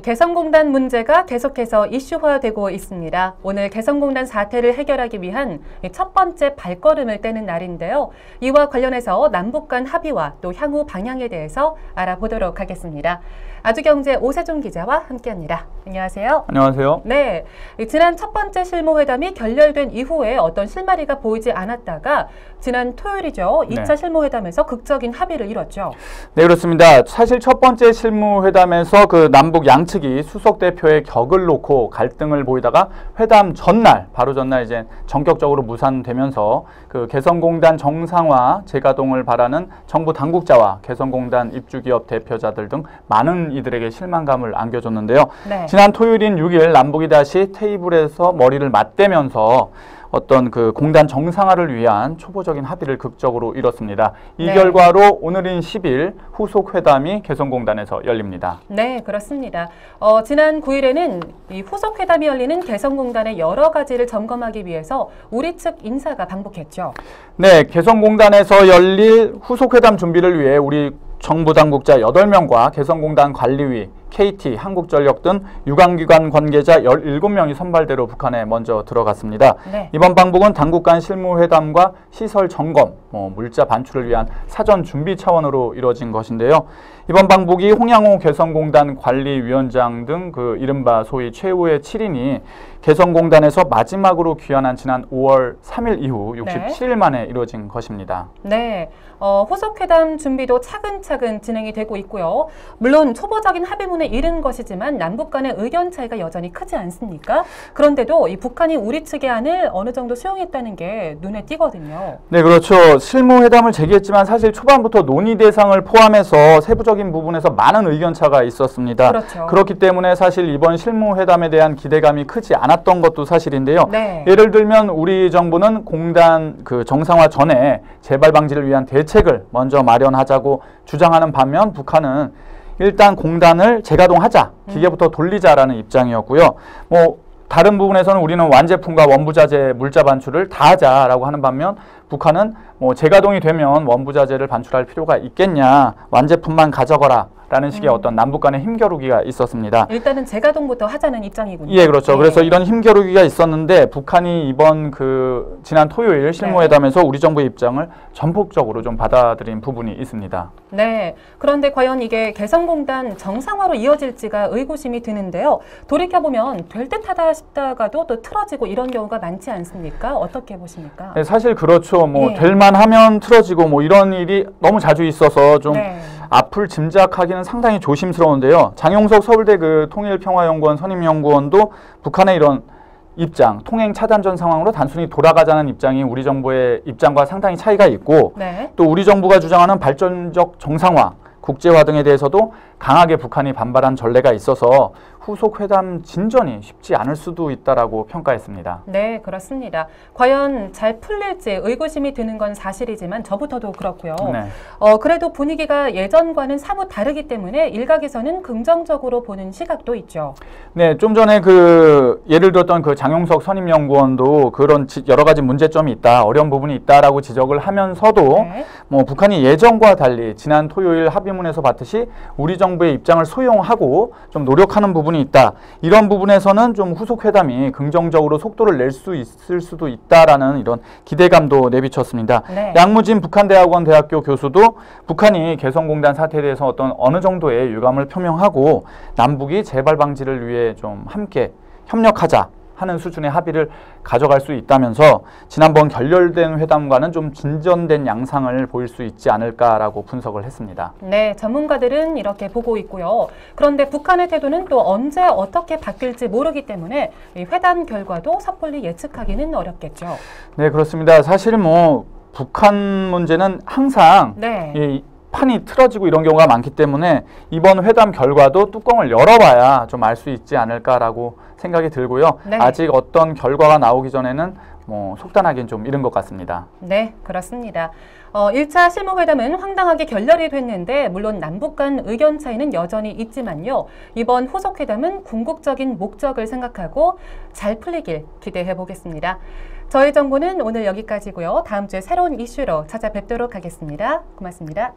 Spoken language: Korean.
개성공단 문제가 계속해서 이슈화되고 있습니다. 오늘 개성공단 사태를 해결하기 위한 첫 번째 발걸음을 떼는 날인데요. 이와 관련해서 남북 간 합의와 또 향후 방향에 대해서 알아보도록 하겠습니다. 아주경제 오세종 기자와 함께합니다. 안녕하세요. 안녕하세요. 네, 지난 첫 번째 실무회담이 결렬된 이후에 어떤 실마리가 보이지 않았다가 지난 토요일이죠. 2차 실무회담에서 극적인 합의를 이뤘죠. 네, 그렇습니다. 사실 첫 번째 실무회담에서 그 남북 양측이 수석 대표의 격을 놓고 갈등을 보이다가 회담 전날, 바로 전날 이제 전격적으로 무산되면서 그 개성공단 정상화 재가동을 바라는 정부 당국자와 개성공단 입주기업 대표자들 등 많은 이들에게 실망감을 안겨줬는데요. 네. 지난 토요일인 6일 남북이 다시 테이블에서 머리를 맞대면서 어떤 그 공단 정상화를 위한 초보적인 합의를 극적으로 이뤘습니다. 이 결과로 오늘인 10일 후속 회담이 개성공단에서 열립니다. 네, 그렇습니다. 지난 9일에는 이 후속 회담이 열리는 개성공단의 여러 가지를 점검하기 위해서 우리 측 인사가 방북했죠. 네, 개성공단에서 열릴 후속 회담 준비를 위해 우리 정부 당국자 8명과 개성공단 관리위, KT, 한국전력 등 유관기관 관계자 17명이 선발대로 북한에 먼저 들어갔습니다. 네. 이번 방북은 당국 간 실무회담과 시설 점검, 물자 반출을 위한 사전 준비 차원으로 이루어진 것인데요. 이번 방북이 홍양호 개성공단 관리위원장 등 그 이른바 소위 최후의 7인이 개성공단에서 마지막으로 귀환한 지난 5월 3일 이후 67일 만에 이루어진 것입니다. 네, 후속 회담 준비도 차근차근 진행이 되고 있고요. 물론 초보적인 합의문에 이른 것이지만 남북 간의 의견 차이가 여전히 크지 않습니까? 그런데도 이 북한이 우리 측의 안을 어느 정도 수용했다는 게 눈에 띄거든요. 네, 그렇죠. 실무회담을 제기했지만 사실 초반부터 논의 대상을 포함해서 세부적인 부분에서 많은 의견 차가 있었습니다. 그렇죠. 그렇기 때문에 사실 이번 실무회담에 대한 기대감이 크지 않았던 것도 사실인데요. 네. 예를 들면 우리 정부는 공단 그 정상화 전에 재발 방지를 위한 대책을 먼저 마련하자고 주장하는 반면 북한은 일단 공단을 재가동하자, 기계부터 돌리자라는 입장이었고요. 다른 부분에서는 우리는 완제품과 원부자재 물자 반출을 다 하자라고 하는 반면 북한은 재가동이 되면 원부자재를 반출할 필요가 있겠냐, 완제품만 가져가라 라는 식의 어떤 남북 간의 힘겨루기가 있었습니다. 일단은 재가동부터 하자는 입장이군요. 예, 그렇죠. 네. 그래서 이런 힘겨루기가 있었는데 북한이 이번 지난 토요일 실무회담에서 우리 정부의 입장을 전폭적으로 좀 받아들인 부분이 있습니다. 네, 그런데 과연 이게 개성공단 정상화로 이어질지가 의구심이 드는데요. 돌이켜보면 될 듯하다 싶다가도 또 틀어지고 이런 경우가 많지 않습니까? 어떻게 보십니까? 네, 사실 그렇죠. 될만 하면 틀어지고 이런 일이 너무 자주 있어서 좀 앞을 짐작하기는 상당히 조심스러운데요. 장용석 서울대 그 통일평화연구원 선임연구원도 북한의 이런 입장, 통행 차단 전 상황으로 단순히 돌아가자는 입장이 우리 정부의 입장과 상당히 차이가 있고 또 우리 정부가 주장하는 발전적 정상화, 국제화 등에 대해서도 강하게 북한이 반발한 전례가 있어서 후속 회담 진전이 쉽지 않을 수도 있다라고 평가했습니다. 네, 그렇습니다. 과연 잘 풀릴지 의구심이 드는 건 사실이지만 저부터도 그렇고요. 네. 그래도 분위기가 예전과는 사뭇 다르기 때문에 일각에서는 긍정적으로 보는 시각도 있죠. 네, 좀 전에 예를 들었던 그 장용석 선임연구원도 그런 여러 가지 문제점이 있다, 어려운 부분이 있다라고 지적을 하면서도 북한이 예전과 달리 지난 토요일 합의문에서 봤듯이 우리 정부의 입장을 수용하고 좀 노력하는 부분이 있다. 이런 부분에서는 좀 후속 회담이 긍정적으로 속도를 낼 수 있을 수도 있다라는 이런 기대감도 내비쳤습니다. 양무진 북한대학원 대학교 교수도 북한이 개성공단 사태에 대해서 어느 정도의 유감을 표명하고 남북이 재발 방지를 위해 좀 함께 협력하자 하는 수준의 합의를 가져갈 수 있다면서 지난번 결렬된 회담과는 좀 진전된 양상을 보일 수 있지 않을까라고 분석을 했습니다. 네, 전문가들은 이렇게 보고 있고요. 그런데 북한의 태도는 또 언제 어떻게 바뀔지 모르기 때문에 이 회담 결과도 섣불리 예측하기는 어렵겠죠. 네, 그렇습니다. 사실 북한 문제는 항상 이 판이 틀어지고 이런 경우가 많기 때문에 이번 회담 결과도 뚜껑을 열어봐야 좀 알 수 있지 않을까라고 생각이 들고요. 아직 어떤 결과가 나오기 전에는 속단하기는 좀 이른 것 같습니다. 네, 그렇습니다. 1차 실무회담은 황당하게 결렬이 됐는데 물론 남북 간 의견 차이는 여전히 있지만요. 이번 후속 회담은 궁극적인 목적을 생각하고 잘 풀리길 기대해 보겠습니다. 저희 정보는 오늘 여기까지고요. 다음 주에 새로운 이슈로 찾아뵙도록 하겠습니다. 고맙습니다.